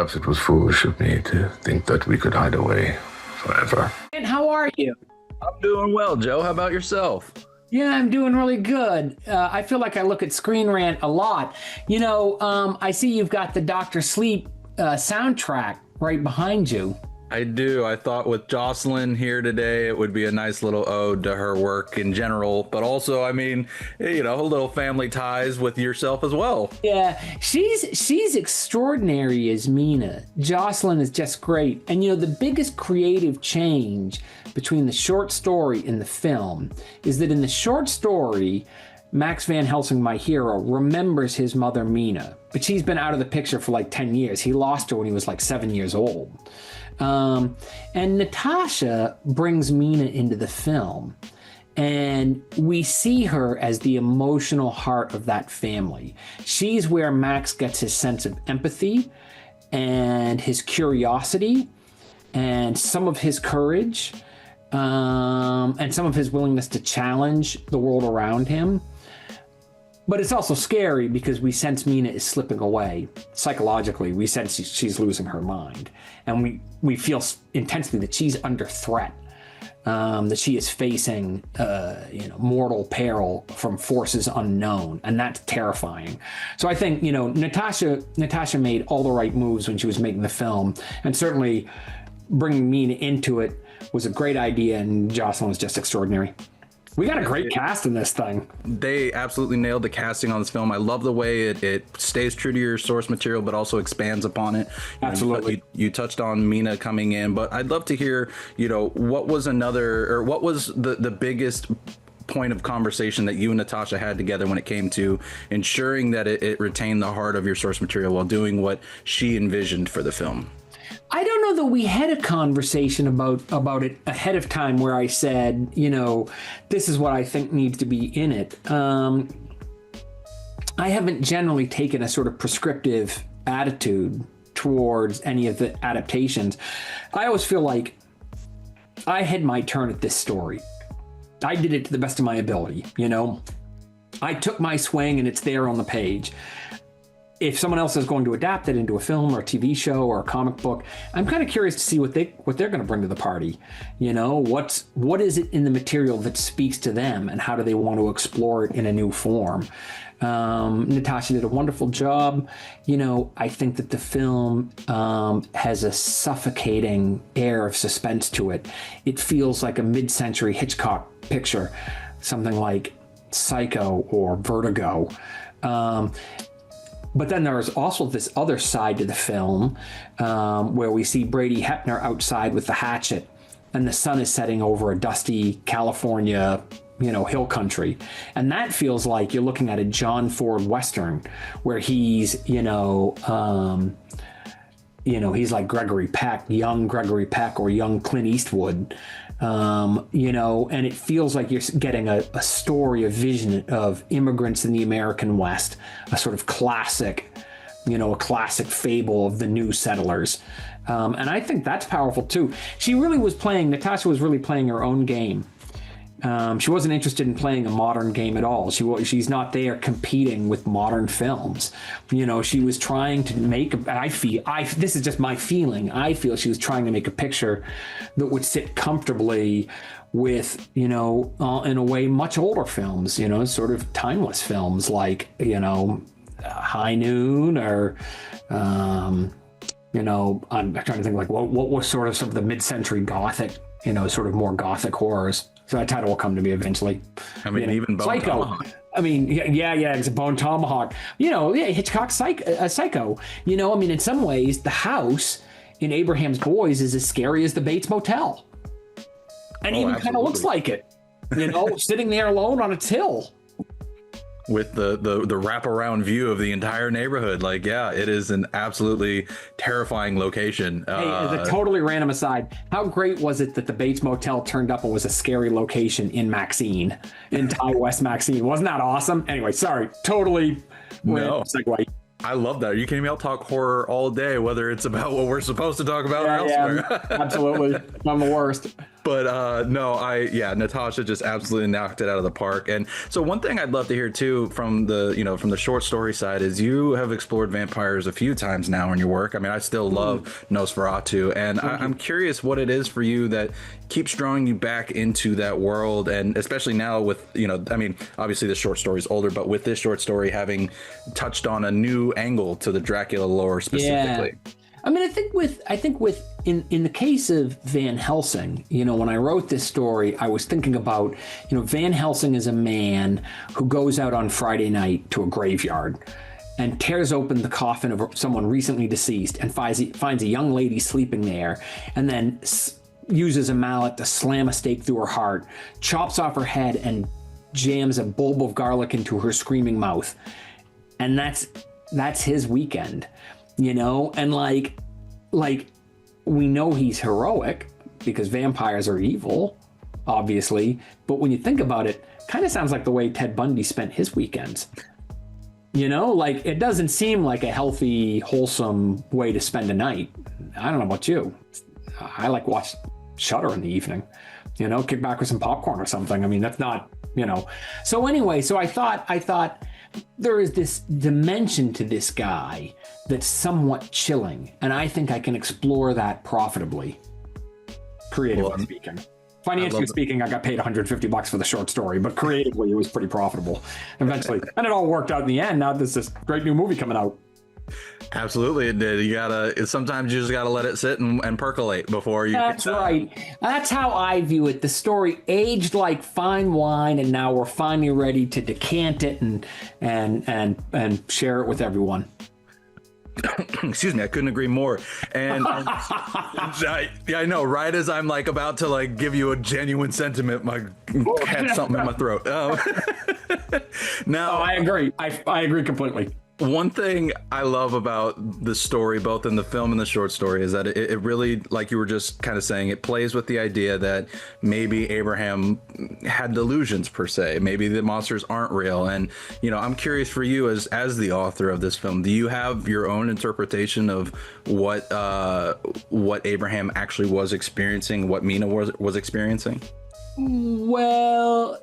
Perhaps it was foolish of me to think that we could hide away forever. And how are you? I'm doing well, Joe. How about yourself? Yeah, I'm doing really good. I feel like I look at Screen Rant a lot. I see you've got the Dr. Sleep soundtrack right behind you. I do. I thought with Jocelyn here today, it would be a nice little ode to her work in general, but also, a little family ties with yourself as well. Yeah, she's extraordinary as Mina. Jocelyn is just great. And the biggest creative change between the short story and the film is that in the short story, Max Van Helsing, my hero, remembers his mother Mina, but she's been out of the picture for like 10 years. He lost her when he was like 7 years old. And Natasha brings Mina into the film, and we see her as the emotional heart of that family. She's where Max gets his sense of empathy and his curiosity and some of his courage, and some of his willingness to challenge the world around him. But it's also scary because we sense Mina is slipping away. Psychologically, we sense she's losing her mind. And we feel intensely that she's under threat, that she is facing mortal peril from forces unknown. And that's terrifying. So I think, Natasha made all the right moves when she was making the film. And certainly bringing Mina into it was a great idea. And Jocelyn was just extraordinary. We got a great cast in this thing. They absolutely nailed the casting on this film. I love the way it stays true to your source material, but also expands upon it. Absolutely. You touched on Mina coming in, but I'd love to hear, what was the biggest point of conversation that you and Natasha had together when it came to ensuring that it retained the heart of your source material while doing what she envisioned for the film? I don't know that we had a conversation about it ahead of time where I said, this is what I think needs to be in it. I haven't generally taken a sort of prescriptive attitude towards any of the adaptations. I always feel like I had my turn at this story. I did it to the best of my ability, I took my swing and it's there on the page. If someone else is going to adapt it into a film or a TV show or a comic book, I'm kind of curious to see what they're going to bring to the party. What is it in the material that speaks to them, and how do they want to explore it in a new form? Natasha did a wonderful job. I think that the film has a suffocating air of suspense to it. It feels like a mid-century Hitchcock picture, something like Psycho or Vertigo. But then there's also this other side to the film where we see Brady Hepner outside with the hatchet, and the sun is setting over a dusty California, hill country. And that feels like you're looking at a John Ford Western where he's, he's like Gregory Peck, young Gregory Peck or young Clint Eastwood. And it feels like you're getting a story, a vision of immigrants in the American West, a sort of classic, a classic fable of the new settlers. And I think that's powerful too. Natasha was really playing her own game. She wasn't interested in playing a modern game at all. She's not there competing with modern films. She was trying to make, this is just my feeling. I feel she was trying to make a picture that would sit comfortably with, in a way, much older films, sort of timeless films like, High Noon or, I'm trying to think like what was sort of some of the mid-century Gothic, sort of more Gothic horrors. So that title will come to me eventually. Even Bone Psycho. Tomahawk. It's a Bone Tomahawk. Hitchcock's Psycho. In some ways, the house in Abraham's Boys is as scary as the Bates Motel. And even kind of looks like it, sitting there alone on its hill. With the wraparound view of the entire neighborhood. It is an absolutely terrifying location. Hey, as a totally random aside, how great was it that the Bates Motel turned up and was a scary location in Maxine, in Ty West Maxine? Wasn't that awesome? Anyway, sorry, totally random segue. I love that. You can email talk horror all day, whether it's about what we're supposed to talk about or elsewhere. Yeah, absolutely. I'm the worst. But no, Natasha just absolutely knocked it out of the park. And so one thing I'd love to hear too from the short story side is you have explored vampires a few times now in your work. I mean, I still love Nosferatu, and I'm curious what it is for you that keeps drawing you back into that world, and especially now with, I mean, obviously the short story is older, but with this short story having touched on a new angle to the Dracula lore specifically. Yeah. I mean, I think with in the case of Van Helsing, when I wrote this story, I was thinking about, Van Helsing is a man who goes out on Friday night to a graveyard and tears open the coffin of someone recently deceased and finds a young lady sleeping there, and then uses a mallet to slam a stake through her heart, chops off her head, and jams a bulb of garlic into her screaming mouth. And that's his weekend. And like we know he's heroic because vampires are evil, obviously. But when you think about it, kind of sounds like the way Ted Bundy spent his weekends. Like it doesn't seem like a healthy, wholesome way to spend a night. I don't know about you. I like watch Shudder in the evening, kick back with some popcorn or something. I mean, that's not, So anyway, so I thought there is this dimension to this guy that's somewhat chilling, and I think I can explore that profitably, creatively speaking. Financially speaking, I got paid $150 for the short story, but creatively it was pretty profitable eventually. And it all worked out in the end. Now there's this great new movie coming out. Absolutely, it did. Sometimes you just gotta let it sit and percolate before you. That's right. That's how I view it. The story aged like fine wine, and now we're finally ready to decant it and share it with everyone. Excuse me, I couldn't agree more. And I know, right as I'm like about to like give you a genuine sentiment, my had something in my throat. Now, I agree. I agree completely. One thing I love about the story, both in the film and the short story, is that it really, like you were just kind of saying, it plays with the idea that maybe Abraham had delusions per se. Maybe the monsters aren't real. And, I'm curious for you as the author of this film, do you have your own interpretation of what Abraham actually was experiencing, what Mina was experiencing? Well,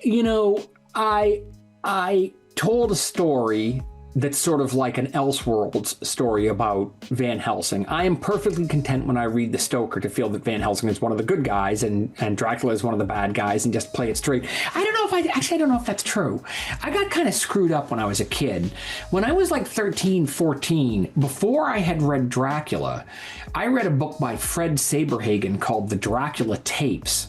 I told a story that's sort of like an Elseworlds story about Van Helsing. I am perfectly content when I read the Stoker to feel that Van Helsing is one of the good guys and Dracula is one of the bad guys, and just play it straight. I don't know if that's true. I got kind of screwed up when I was a kid. When I was like 13, 14, before I had read Dracula, I read a book by Fred Saberhagen called The Dracula Tapes.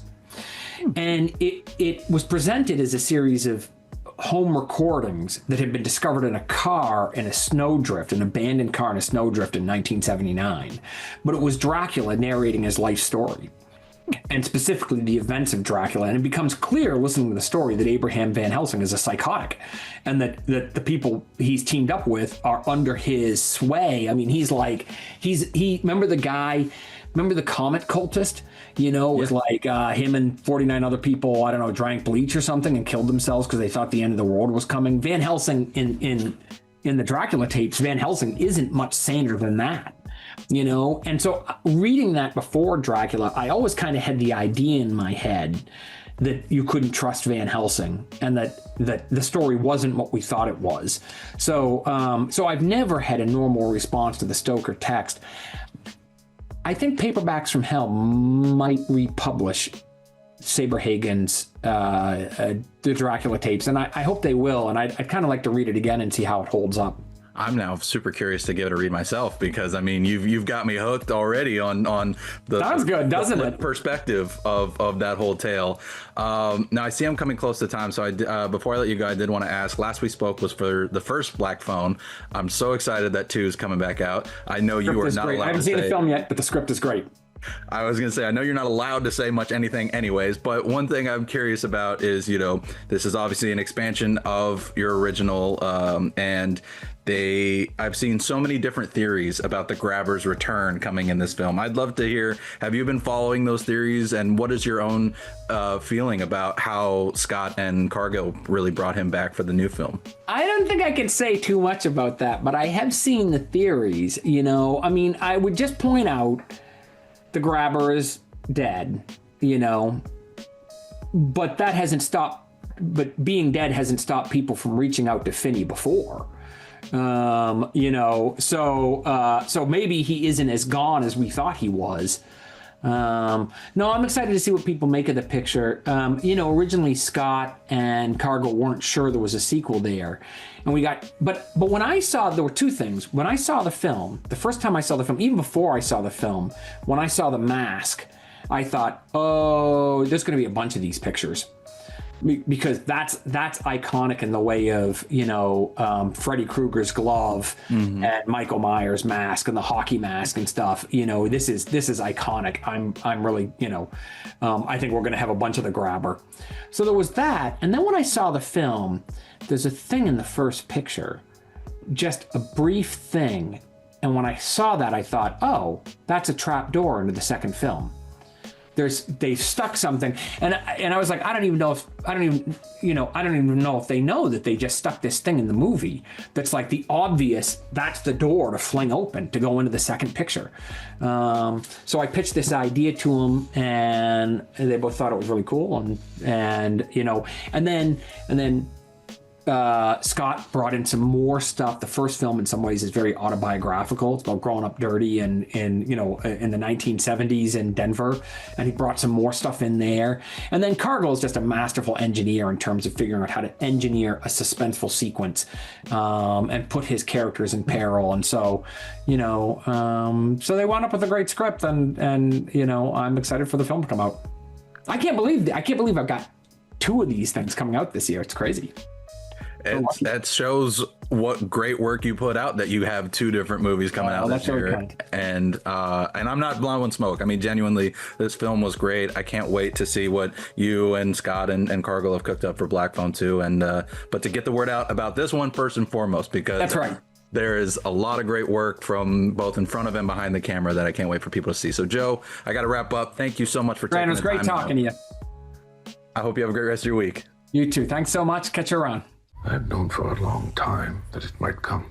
And it was presented as a series of home recordings that had been discovered in a car in a snowdrift, an abandoned car in a snowdrift in 1979. But it was Dracula narrating his life story, and specifically the events of Dracula. And it becomes clear, listening to the story, that Abraham Van Helsing is a psychotic, and that the people he's teamed up with are under his sway. I mean, remember the comet cultist? It was like him and 49 other people, I don't know, drank bleach or something and killed themselves because they thought the end of the world was coming. Van Helsing in the Dracula tapes, Van Helsing isn't much saner than that, And so reading that before Dracula, I always kind of had the idea in my head that you couldn't trust Van Helsing, and that the story wasn't what we thought it was. So I've never had a normal response to the Stoker text. I think Paperbacks from Hell might republish Saberhagen's The Dracula Tapes, and I hope they will, and I'd kind of like to read it again and see how it holds up. I'm now super curious to give it a read myself, because I mean you've got me hooked already on the sounds good, doesn't it? Perspective of that whole tale. Now I see I'm coming close to time, so before I let you go, I did want to ask. Last we spoke was for the first Black Phone. I'm so excited that 2 is coming back out. I know you are not allowed. I haven't seen the film yet, but the script is great. I was going to say, I know you're not allowed to say much anything anyways, but one thing I'm curious about is, this is obviously an expansion of your original, and I've seen so many different theories about the Grabber's return coming in this film. I'd love to hear, have you been following those theories, and what is your own feeling about how Scott and Cargill really brought him back for the new film? I don't think I can say too much about that, but I have seen the theories, I mean, I would just point out the Grabber is dead, you know, but that hasn't stopped. But being dead hasn't stopped people from reaching out to Finney before. You know, so maybe he isn't as gone as we thought he was. No, I'm excited to see what people make of the picture. You know, originally Scott and Cargill weren't sure there was a sequel there, and we got. But when I saw, there were two things. When I saw the film, the first time I saw the film, even before I saw the film, when I saw The Mask, I thought, oh, there's going to be a bunch of these pictures. Because that's iconic in the way of, you know, Freddy Krueger's glove and Michael Myers' mask and the hockey mask and stuff. You know, this is iconic. I'm really, you know, I think we're going to have a bunch of the Grabber. So there was that. And then when I saw the film, there's a thing in the first picture, just a brief thing. And when I saw that, I thought, oh, that's a trap door into the second film. They've stuck something, and I was like, I don't even know if they know that they just stuck this thing in the movie. That's like the obvious. That's the door to fling open to go into the second picture. So I pitched this idea to them, and they both thought it was really cool, and you know, and then Scott brought in some more stuff. The first film, in some ways, is very autobiographical. It's about growing up dirty and you know, in the 1970s in Denver, and he brought some more stuff in there. And then Cargill is just a masterful engineer in terms of figuring out how to engineer a suspenseful sequence and put his characters in peril. And so, you know, so they wound up with a great script, and you know, I'm excited for the film to come out. I can't believe I've got 2 of these things coming out this year. It's crazy. That shows what great work you put out, that you have 2 different movies coming out this year. And I'm not blowing smoke. I mean, genuinely, this film was great. I can't wait to see what you and Scott and Cargill have cooked up for Black Phone 2. And but to get the word out about this one first and foremost, because that's right. There is a lot of great work from both in front of and behind the camera that I can't wait for people to see. So, Joe, I got to wrap up. Thank you so much for taking the time. It was great talking to you. I hope you have a great rest of your week. You too. Thanks so much. Catch you around. I've known for a long time that it might come.